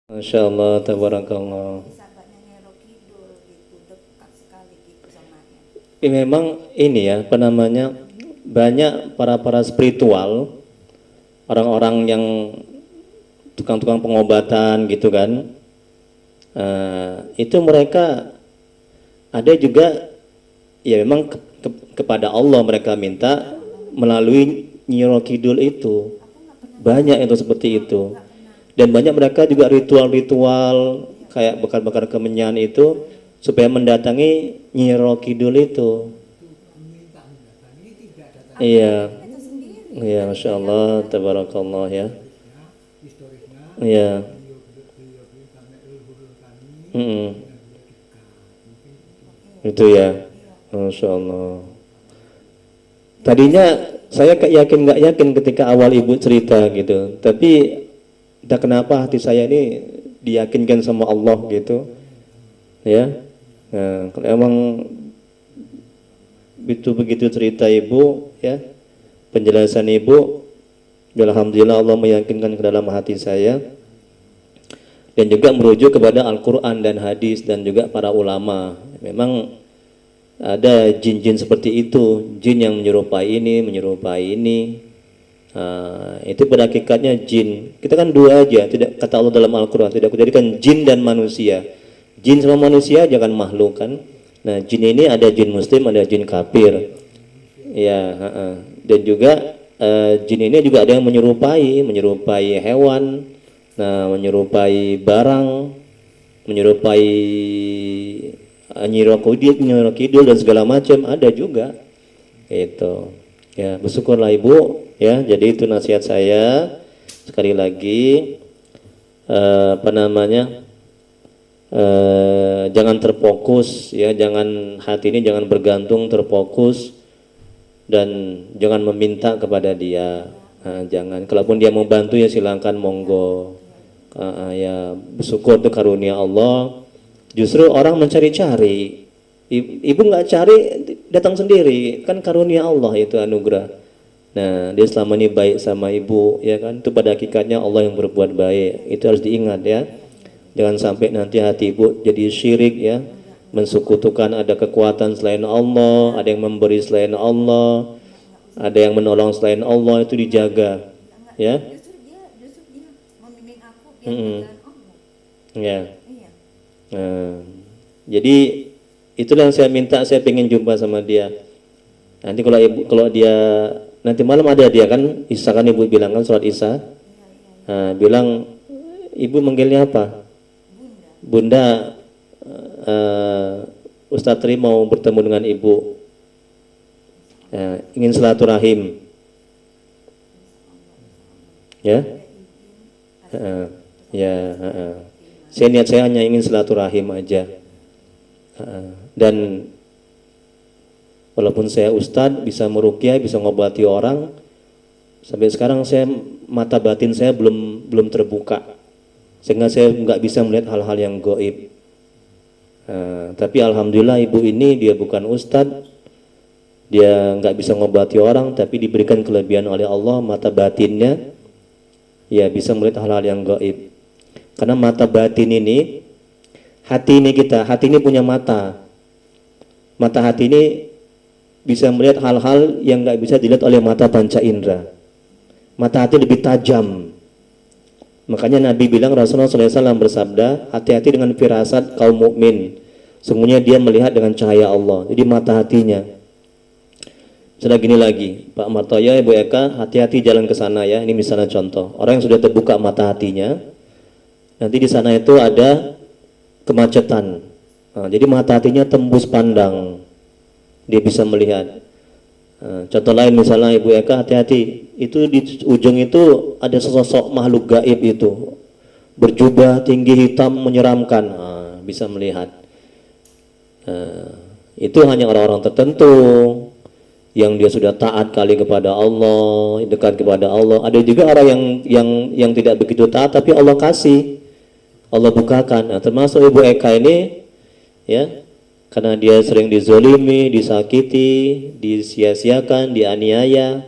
Masya Allah, tabarakallah. Sahabatnya Nyero Kidul gitu, dekat sekali gitu sama dia. Memang ini ya, apa namanya, banyak para spiritual, orang-orang yang tukang-tukang pengobatan gitu kan. Itu mereka ada juga ya memang kepada Allah mereka minta melalui Nyiro Kidul itu. Banyak itu seperti itu. Dan banyak mereka juga ritual-ritual kayak bakar-bakar kemenyan itu supaya mendatangi Nyiro Kidul itu. Iya, Itu sendiri. iya, Masya Allah, tabarakallah ya. Iya, mm, itu ya, Masya Allah. Tadinya saya yakin nggak yakin ketika awal ibu cerita gitu, tapi entah kenapa hati saya ini diyakinkan sama Allah gitu, ya. Nah, kalau emang itu begitu cerita ibu, ya, penjelasan ibu, alhamdulillah Allah meyakinkan ke dalam hati saya dan juga merujuk kepada Al-Quran dan hadis dan juga para ulama. Memang ada jin-jin seperti itu, jin yang menyerupai ini, menyerupai ini. Itu pada hakikatnya jin. Kita kan dua aja, tidak kata Allah dalam Al-Quran, tidak kujadikan jin dan manusia. Jin sama manusia jangan makhluk kan. Nah, jin ini ada jin muslim, ada jin kafir. Ya, dan juga jin ini juga ada yang menyerupai hewan, nah menyerupai barang, menyerupai Nyiro Kidul dan segala macam ada juga. Itu. Ya, bersyukurlah Ibu ya. Jadi itu nasihat saya. Sekali lagi apa namanya? Jangan terfokus ya, jangan hati ini jangan bergantung terfokus dan jangan meminta kepada dia. Jangan. Kalaupun dia mau bantu ya silakan monggo. Ya bersyukur itu karunia Allah. Justru orang mencari-cari, ibu nggak cari, datang sendiri, kan karunia Allah itu anugerah. Nah, dia selama ini baik sama ibu, ya kan? Itu pada hakikatnya Allah yang berbuat baik. Itu harus diingat ya. Jangan sampai nanti hati ibu jadi syirik ya, mensekutukan ada kekuatan selain Allah, ada yang memberi selain Allah, ada yang menolong selain Allah, itu dijaga, ya. Justru dia membimbing aku biar Mm-mm. jalan Allah. Ya. Iya. Nah, jadi itulah yang saya minta, saya pengen jumpa sama dia. Nanti kalau ibu, kalau dia nanti malam ada dia kan, Isa kan ibu bilang kan surat Isa. Nah, bilang ibu manggilnya apa? Bunda. Ustadz Tri mau bertemu dengan ibu. Ingin silaturahim. Ya. Ya. Saya niat saya hanya ingin silaturahim aja. Dan walaupun saya ustadz, bisa meruqyah, bisa ngobati orang, sampai sekarang saya mata batin saya belum terbuka, sehingga saya nggak bisa melihat hal-hal yang gaib. Tapi alhamdulillah ibu ini dia bukan ustadz, dia nggak bisa ngobati orang, tapi diberikan kelebihan oleh Allah mata batinnya, ya bisa melihat hal-hal yang gaib. Karena mata batin ini, hati ini punya mata. Mata hati ini bisa melihat hal-hal yang nggak bisa dilihat oleh mata panca indera. Mata hati lebih tajam. Makanya Nabi bilang, Rasulullah SAW bersabda, hati-hati dengan firasat kaum mukmin. Sungguhnya dia melihat dengan cahaya Allah. Jadi mata hatinya. Sudah gini lagi, Pak Martoya, Ibu Eka, hati-hati jalan ke sana ya. Ini misalnya contoh. Orang yang sudah terbuka mata hatinya, nanti di sana itu ada kemacetan. Jadi mata hatinya tembus pandang, dia bisa melihat. Contoh lain misalnya Ibu Eka, hati-hati, itu di ujung itu ada sesosok makhluk gaib itu, berjubah tinggi hitam menyeramkan, bisa melihat. Itu hanya orang-orang tertentu yang dia sudah taat kali kepada Allah, dekat kepada Allah. Ada juga orang yang tidak begitu taat, tapi Allah kasih, Allah bukakan. Termasuk Ibu Eka ini, ya, karena dia sering dizolimi, disakiti, disia-siakan, dianiaya.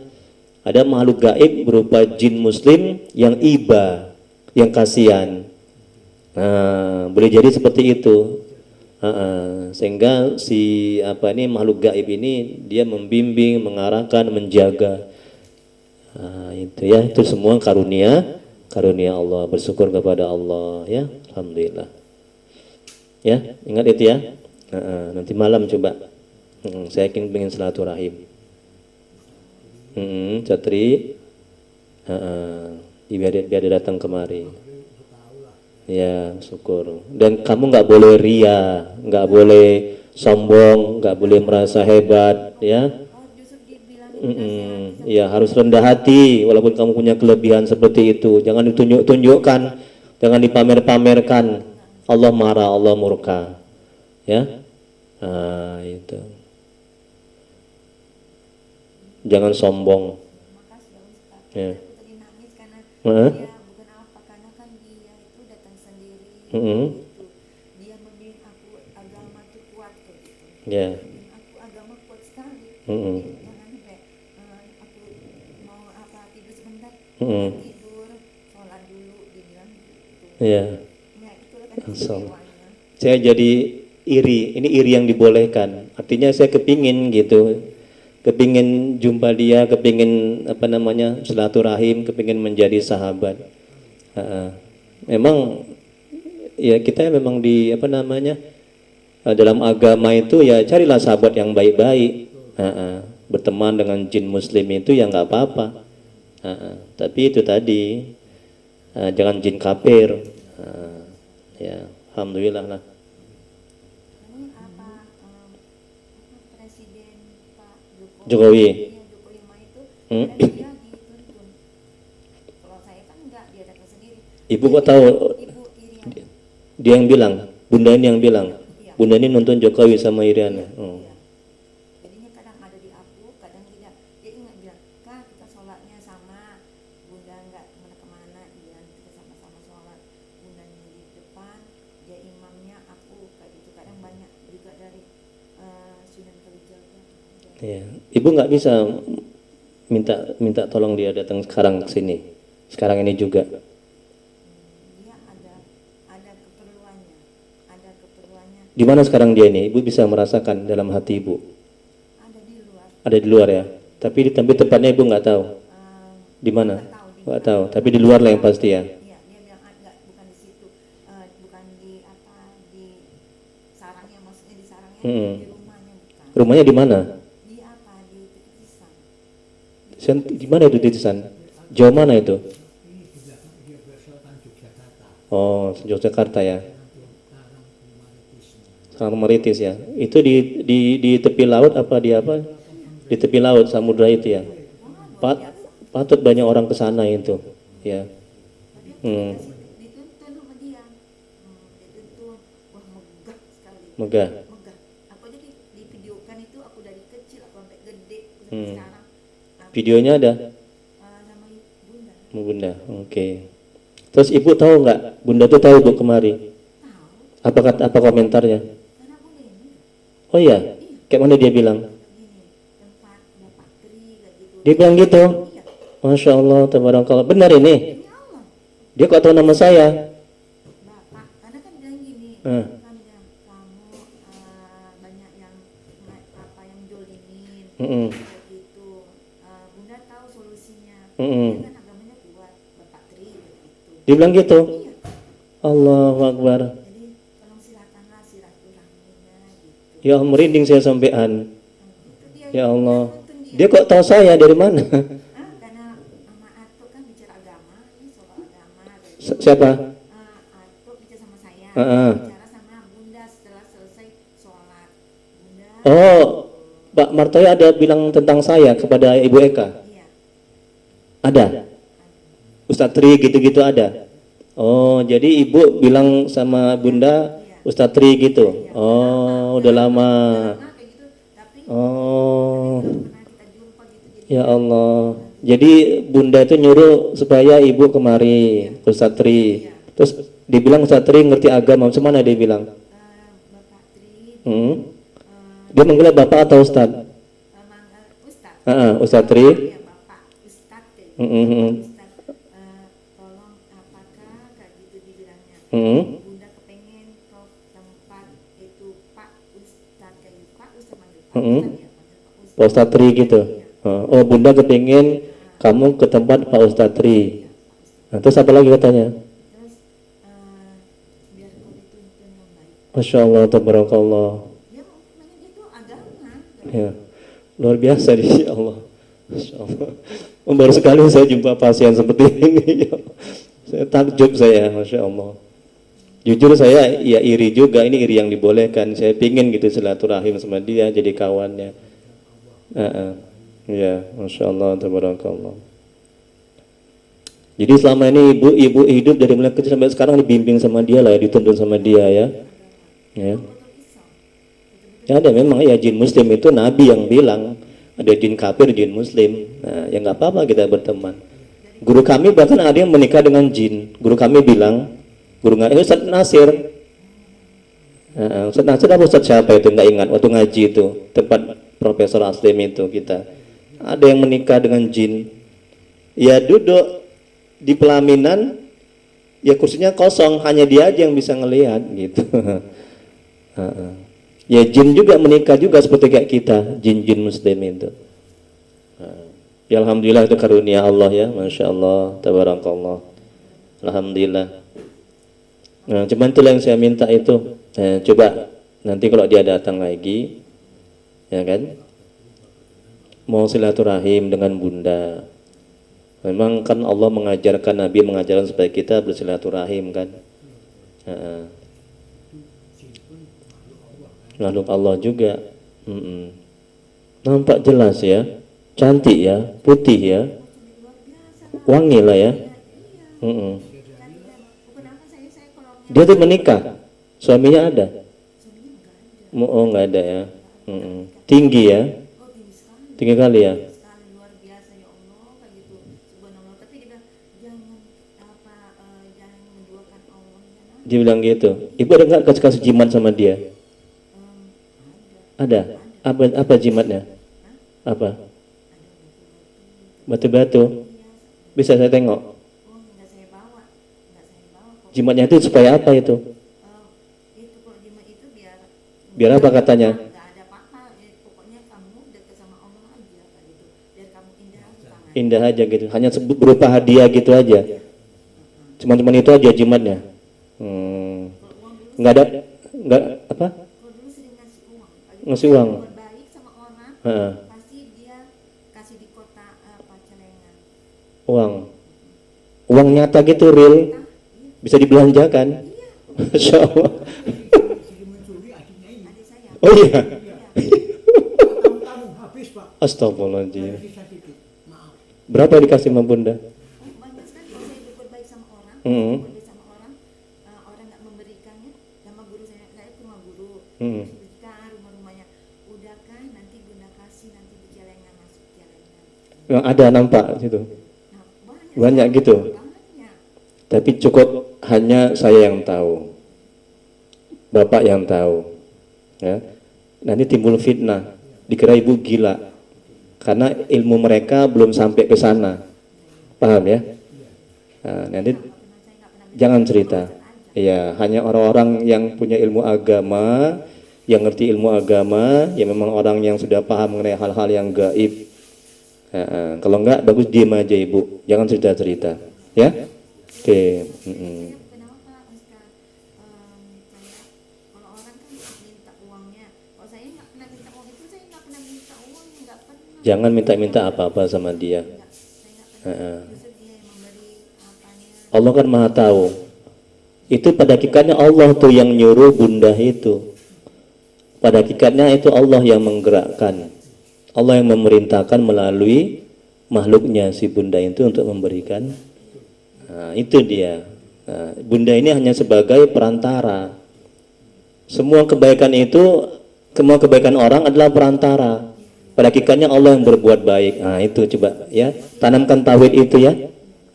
Ada makhluk gaib berupa jin muslim yang iba, yang kasihan. Nah, boleh jadi seperti itu. Sehingga si makhluk gaib ini dia membimbing, mengarahkan, menjaga. Nah, itu ya, itu semua karunia Allah. Bersyukur kepada Allah ya, alhamdulillah. Ya, ingat itu ya. Nanti malam coba. Saya ingin silaturahim. Catri, biar dia datang kemari. Ya, syukur. Dan kamu nggak boleh ria, nggak boleh sombong, nggak boleh merasa hebat, ya. Oh, justru dibilangin Ya, harus rendah hati, walaupun kamu punya kelebihan seperti itu. Jangan ditunjuk-tunjukkan, jangan dipamer-pamerkan. Allah marah, Allah murka, ya. Nah, itu. Jangan sombong. makasih ya Ustaz. Ya. Aku tadi nangis karena Heeh. dia bukan apa, karena kan dia itu datang sendiri Heeh. gitu. Dia membimbing aku agama tuh kuat kayak gitu. Ya. Dan aku agama kuat sekali. Heeh. Jangan sampai aku mau apa tidur sebentar, Heeh. tidur, sholat dulu, dibilang gitu. Ya. Ya itulah kan Langsung. istimewanya. Saya jadi iri, ini iri yang dibolehkan. Artinya saya kepingin gitu, kepingin jumpa dia, kepingin silaturahim, kepingin menjadi sahabat. Memang ya kita memang dalam agama itu ya carilah sahabat yang baik-baik. Berteman dengan jin muslim itu ya nggak apa-apa. Tapi itu tadi jangan jin kafir. Ya, alhamdulillah lah. Ini apa Presiden Pak Jokowi. Iya, Jokowi Ma itu kadang dia dituntun. Kalau saya kan enggak, dia datang sendiri. Ibu kok tahu? Ibu Irian. Dia yang bilang, bunda ini yang bilang. Iya. Bunda ini nonton Jokowi sama Iriana. Iya. Jadinya kadang ada di aku, kadang tidak. Dia ingat bilang, Kak kita sholatnya sama. Bunda enggak kemana-kemana, Irian kita sama-sama sholat. Bundanya di depan, dia imamnya, aku kayak gitu. Kadang banyak juga dari Sunan Kalijaga. Iya. Ibu nggak bisa minta tolong dia datang sekarang ke sini. Sekarang ini juga. Dia ada keperluannya, ada keperluannya, Di mana sekarang dia ini? Ibu bisa merasakan dalam hati ibu. ada di luar. Ada di luar ya. Tapi di tempat tempatnya ibu nggak tahu. Di mana? Nggak tahu di Nggak tahu. Tapi di luar lah yang pasti ya. Iya, dia bilang enggak, bukan di situ, bukan di di sarangnya, maksudnya di sarangnya, di rumahnya bukan. Rumahnya di mana? Di di Titisan. Di mana itu titisan? Jauh mana itu? Oh, Yogyakarta ya. Sarang Meritis ya. Itu di tepi laut apa di apa? Di tepi laut samudra itu ya. Patut banyak orang ke sana itu, ya. Dituntun sama dia, dituntun, wah megah sekali. Megah. Megah. Aku aja di videokan itu, aku dari kecil aku sampai gede, aku sampai sekarang. Videonya ada? Sama Bunda. Bunda, oke. Terus ibu tahu nggak? Bunda tuh tahu bu kemari. Tahu, Apa komentarnya? karena Bunda ini Oh iya, kayak mana dia bilang? begini, tempat Bapak Tri kayak gitu. Dia bilang gitu. Iya, Masya Allah, tabarakallah. Benar ini. demi Allah, Dia kok tahu nama saya? Bapak, karena kan bilang gini, Hmm. kan bilang kamu banyak yang yang jolimin, Mm-mm. kayak gitu. Bunda tahu solusinya. Mm-mm. Dia kan agamanya kuat, Bapak Tri gitu. Dia bilang gitu. Iya. Allahu Akbar. Jadi tolong silakanlah silaturahminya gitu. Ya Allah, merinding saya sampean. Itu dia Ya Allah. nuntun Dia kok tahu saya dari mana? karena sama Atuk kan bicara agama, ini soal agama kayak gitu. Siapa? Atuk bicara sama saya, Heeh. bicara sama Bunda setelah selesai sholat. Bunda, Oh, Pak Martoya ada bilang tentang saya kepada Ibu Eka? iya, Ada. Ustadz Tri gitu-gitu ada. Oh, jadi Ibu bilang sama Bunda Ustadz Tri gitu. Oh, udah lama. kayak gitu. Tapi Oh, pernah kita jumpa gitu, jadi ya Allah. Jadi Bunda itu nyuruh supaya Ibu kemari Ustadz Tri. Terus dibilang Ustadz Tri ngerti agama. Semana dia bilang? Bapak Tri Dia manggilnya Bapak atau Ustadz? Ustadz, Ustadz Tri. ya Bapak Ustadz kayak gitu. Ustadz, tolong apakah kayak gitu dibilangnya. Mm-mm. Pak Ustadz Tri gitu. Oh, Bunda kepingin kamu ke tempat Pak Ustadz Tri. Nah, terus apa lagi katanya? Terus biar kau dituntun yang baik. Masya Allah, tabarakallah. Ya makanya itu agama. Ya, luar biasa di Allah. Masya Allah. Oh, baru sekali saya jumpa pasien seperti ini. Saya takjub saya, Masya Allah. Jujur saya ya iri juga, ini iri yang dibolehkan. Saya pingin gitu silaturahim sama dia, jadi kawannya. Ya, Masya Allah, tabarakallah. Jadi selama ini ibu hidup dari mulai kecil sampai sekarang dibimbing sama dia lah, ya, dituntun sama dia ya. Ya. Ya ada memang ya jin muslim itu Nabi yang bilang ada jin kafir, jin muslim. Nah, ya nggak apa-apa kita berteman. Guru kami bahkan ada yang menikah dengan jin. Guru kami bilang, guru nggak, Ustaz Nasir. Ustaz Nasir apa Ustaz siapa itu nggak ingat waktu ngaji itu tempat Profesor Aslim itu kita. Ada yang menikah dengan jin. Ya duduk di pelaminan, ya kursinya kosong, hanya dia aja yang bisa ngelihat gitu. Ya jin juga menikah juga seperti kayak kita, jin-jin muslim itu. Ya alhamdulillah itu karunia Allah ya, Masya Allah, tabarakallah. Alhamdulillah. Nah, cuman itulah yang saya minta itu. Coba nanti kalau dia datang lagi, ya kan, mau silaturahim dengan Bunda. Memang kan Allah mengajarkan, Nabi mengajarkan supaya kita bersilaturahim kan. Lalu Allah juga nampak jelas ya, cantik ya, putih ya, wangi lah ya. Dia tuh menikah, suaminya ada? Oh nggak ada ya. Tinggi ya, tinggi kali ya. Luar biasa ya Allah kayak gitu. Subhanallah. Tapi dia bilang jangan menduakan Allah ya. Dia bilang gitu. Ibu ada nggak kasih jimat sama dia? Ada. Apa jimatnya? Apa? Batu-batu. Bisa saya tengok? Oh, nggak saya bawa kok. Jimatnya itu supaya apa itu? Itu kalau jimat itu Biar apa katanya? nggak ada apa-apa. Pokoknya kamu dekat sama Allah aja kayak gitu. Biar kamu indah aja tangan. Indah aja gitu. Hanya berupa hadiah gitu aja. Cuman itu aja jimatnya. Nggak ada, nggak apa? Kalau dulu sering ngasih uang. Ngasih uang. Buat baik sama orang, pasti dia kasih di kota Pangalengan. Uang nyata gitu real, bisa dibelanjakan. Masya Allah. Adik saya. Oh iya. Tamu habis Pak. Astagfirullahaladzim. Sisa sedikit. Maaf. Berapa dikasih sama Bunda? Banyak sekali kalau saya berbuat baik sama orang, Mm-hmm. berbuat baik sama orang, orang nggak memberikannya, sama guru saya ke rumah guru, Mm-hmm. kita rumah-rumahnya, udahkah nanti Bunda kasih nanti di celengan masuk celengan. Yang ada nampak situ. Nah Banyak gitu. banyak. Tapi cukup hanya saya yang tahu. Bapak yang tahu. Ya. Nanti timbul fitnah, dikira ibu gila. Karena ilmu mereka belum sampai ke sana. Paham ya? Nah, nanti jangan cerita. Iya, hanya orang-orang yang punya ilmu agama, yang ngerti ilmu agama, ya memang orang yang sudah paham mengenai hal-hal yang gaib. Kalau enggak, bagus diem aja ibu, jangan cerita-cerita, ya. Oke. Kenapa Ustaz? Kalau orang kan minta uangnya, kalau saya nggak pernah minta uang itu, saya nggak pernah minta uang, nggak pernah. Jangan minta-minta apa-apa sama dia. Saya nggak pernah. Justru dia yang memberi apanya. Allah kan maha tahu. Itu pada hakikatnya Allah tuh yang nyuruh Bunda itu. Pada hakikatnya itu Allah yang menggerakkan. Allah yang memerintahkan melalui makhluknya si Bunda itu untuk memberikan. Nah, itu dia. Nah, Bunda ini hanya sebagai perantara. Semua kebaikan itu, semua kebaikan orang adalah perantara. Pada hakikatnya Allah yang berbuat baik. Nah, itu coba ya, tanamkan tauhid itu ya,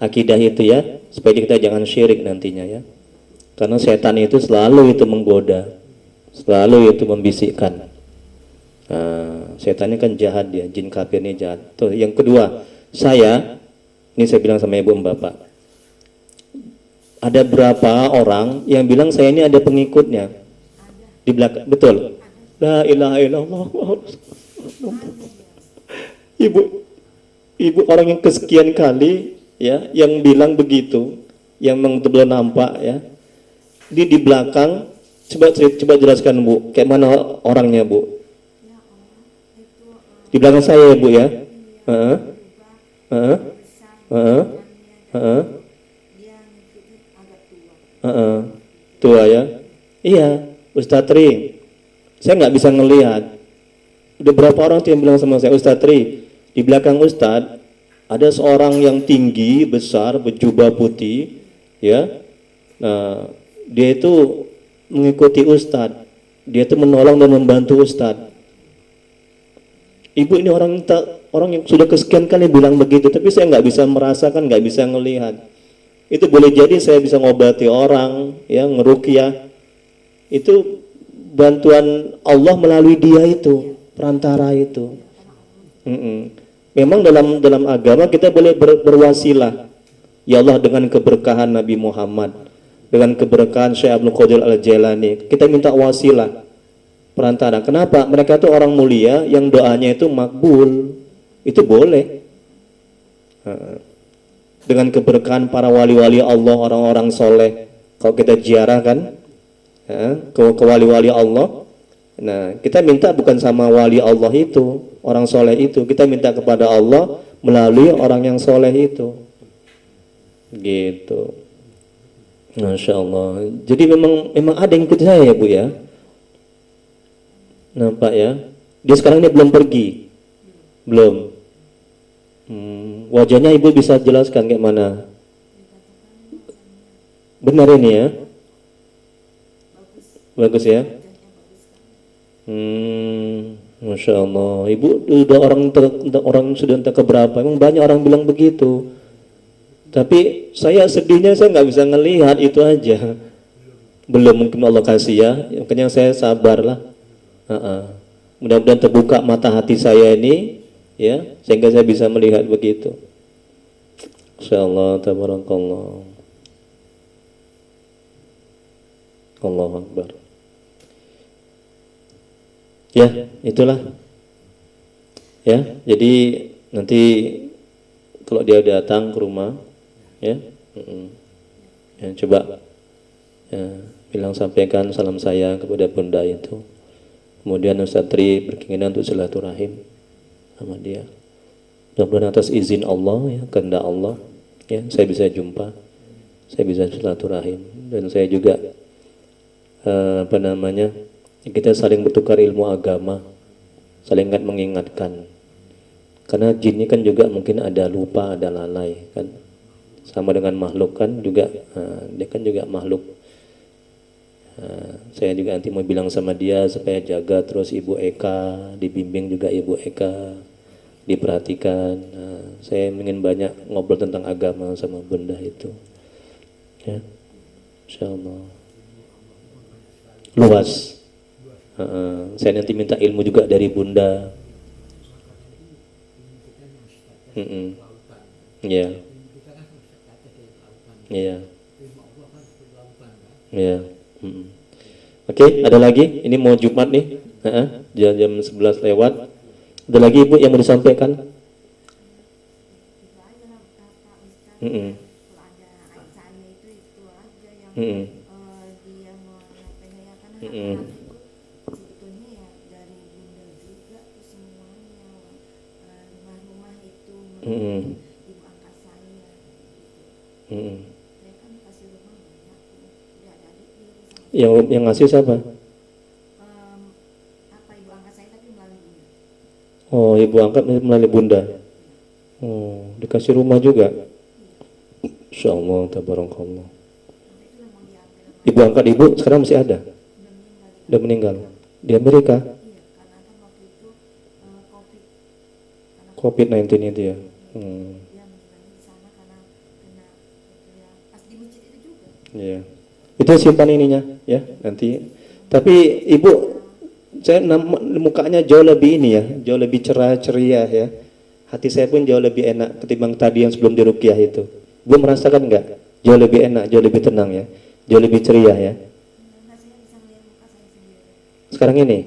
akidah itu ya, supaya kita jangan syirik nantinya ya. Karena setan itu selalu itu menggoda, selalu itu membisikkan. Nah, setannya kan jahat dia, jin kafir ini jahat. Tuh, yang kedua, ini saya bilang sama ibu bapak, ada berapa orang yang bilang saya ini ada pengikutnya di belakang, betul? La ilaha illallah. Ibu, ibu orang yang kesekian kali ya, yang bilang begitu, yang memang belum nampak ya. Di belakang, coba jelaskan Bu, kayak mana orangnya Bu? Ya Allah, itu Di belakang saya ya Bu ya. Heeh, berubah heeh, besar heeh, badannya dan heeh, dia itu agak tua. heeh. Tua ya. Iya, Ustadz Tri. Saya nggak bisa ngelihat. Udah berapa orang tuh yang bilang sama saya, Ustadz Tri, di belakang Ustadz ada seorang yang tinggi, besar, berjubah putih, ya. Nah, dia itu mengikuti Ustadz. Dia itu menolong dan membantu Ustadz. Ibu ini orang yang sudah kesekian kali bilang begitu, tapi saya nggak bisa merasakan, nggak bisa ngelihat. Itu boleh jadi saya bisa ngobati orang, ya, ngeruqyah. Itu bantuan Allah melalui dia itu, perantara itu. Memang dalam agama kita boleh berwasilah. Ya Allah, dengan keberkahan Nabi Muhammad, dengan keberkahan Syekh Abdul Qadir Al-Jailani, kita minta wasilah, perantara. Kenapa? Mereka itu orang mulia yang doanya itu makbul. Itu boleh. Dengan keberkahan para wali-wali Allah, orang-orang soleh. Kalau kita ziarah kan, ke wali-wali Allah. Nah, kita minta bukan sama wali Allah itu, orang soleh itu. Kita minta kepada Allah melalui orang yang soleh itu. Gitu. Masya Allah. Jadi memang ada yang ikut saya ya Bu ya. Nampak ya. Dia sekarang ini belum pergi. Belum. Wajahnya Ibu bisa jelaskan kayak mana? Benar ini ya? Bagus ya? Masya Allah. Ibu udah orang sudah entah keberapa. Emang banyak orang bilang begitu. Tapi saya sedihnya saya nggak bisa ngelihat itu aja. Belum, mungkin Allah kasih ya. Makanya saya sabar lah. Mudah-mudahan terbuka mata hati saya ini, ya, sehingga saya bisa melihat begitu. Insyaallah, tabarakallah. Allahu Akbar. Ya, itulah. Ya, jadi nanti kalau dia datang ke rumah, ya, ya coba ya, bilang sampaikan salam saya kepada bunda itu. Kemudian Ustadz Tri berkeinginan untuk silaturahim sama dia. Mudah-mudahan atas izin Allah, ya, kehendak Allah, ya, saya bisa jumpa, saya bisa silaturahim, dan saya juga kita saling bertukar ilmu agama, saling mengingatkan. Karena jin ini kan juga mungkin ada lupa, ada lalai kan. Sama dengan makhluk kan juga, dia kan juga makhluk. Saya juga nanti mau bilang sama dia supaya jaga terus Ibu Eka, dibimbing juga Ibu Eka, diperhatikan. Saya ingin banyak ngobrol tentang agama sama bunda itu. Ya, insyaallah. Luas. Saya nanti minta ilmu juga dari bunda. Iya. Iya. Iya. Oke, ada lagi? Ini mau Jumat nih. Jam 11 lewat. Ada lagi Ibu yang mau disampaikan? Itu aja lah Pak Ustadz. Kalau ada acaranya itu aja yang dia mau ngapain ya, karena anak itu sebetulnya ya dari bunda juga tuh semuanya, rumah-rumah itu menurut ibu angkat saya gitu. Saya kan kasih rumah banyak tuh, udah ada adik dia sama Yang ngasih siapa? apa ibu angkat saya tapi melalui bunda. Oh, Ibu angkat melalui bunda. Oh, dikasih rumah juga. Insyaallah, tabarakallah. Itu yang mau diambil sama Ibu angkat Ibu sekarang masih ada? udah meninggal dia. Udah meninggal. Di Amerika? Iya, karena kan waktu itu COVID, karena COVID-19 itu ya. dia meninggalnya di sana karena kena ya, pas di masjid itu juga. Iya. Itu simpan ininya ya nanti. Tapi Ibu, saya mukanya jauh lebih ini ya, jauh lebih cerah ceria ya. Hati saya pun jauh lebih enak ketimbang tadi yang sebelum diruqyah itu. Ibu merasakan enggak? Jauh lebih enak, jauh lebih tenang ya, jauh lebih ceria ya. Enggak, saya bisa melihat muka saya sendiri. Sekarang ini,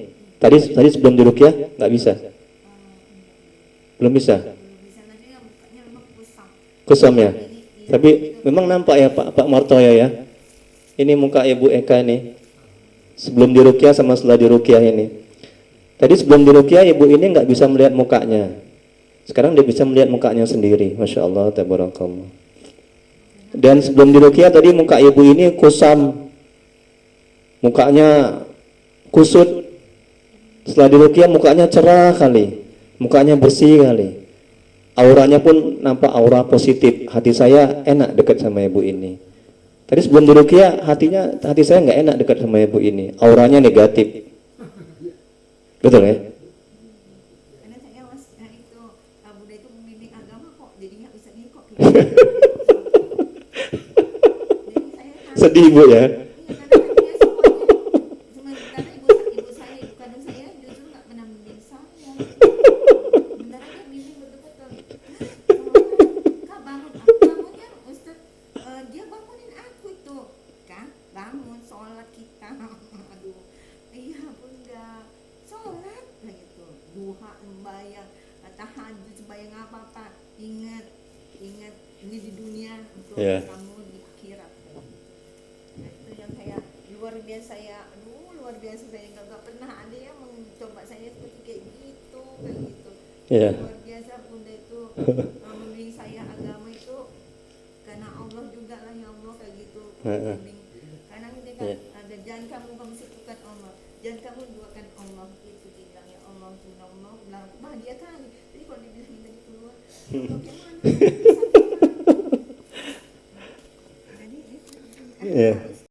tadi sebelum diruqyah nggak bisa. Belum bisa. belum bisa nanti ya mukanya memang kusam. Kusam ya. Jadi, iya, Tapi itu memang nampak ya Pak Martoyo ya. Ini muka Ibu Eka ini. Sebelum dirukyah sama setelah dirukyah ini. Tadi sebelum dirukyah ibu ini nggak bisa melihat mukanya. Sekarang dia bisa melihat mukanya sendiri. Masya Allah, tabarakallah. Dan sebelum dirukyah tadi muka ibu ini kusam. Mukanya kusut. Setelah dirukyah mukanya cerah kali. Mukanya bersih kali. Auranya pun nampak aura positif. Hati saya enak dekat sama ibu ini. Tadi sebelum dirukyah hati saya nggak enak dekat sama ibu ini. Auranya negatif. Betul ya? karena saya mas itu Buddha itu membimbing agama kok jadinya ustadznya kok kayak gitu. Jadi saya Sedih ibu ya? iya karena dia semuanya sementara ibu saya ibu kandung saya justru nggak pernah membimbing saya. Sementara dia bimbing betul-betul. Kak bangun aku bangunnya ustadz dia bangunin aku itu kak bangun sholat kita. Aduh iya bunda sholat lah gitu duha sembahyang tahajud sembahyang apa ingat ini di dunia untuk Iya. kamu di akhirat. Nah, itu yang kayak luar biasa ya luar biasa saya nggak pernah ada yang mencoba saya seperti kayak gitu Iya. luar biasa bunda itu membimbing saya agama itu karena Allah juga lah ya Allah kayak gitu membimbing karena dia kan Iya. ada jangan kamu sekutukan Allah jangan kamu duakan Allah itu bilang ya Allah Allah bilang aku bahagia kali jadi kalau dibilang tadi keluar Allah gimana jadi itu Iya. harus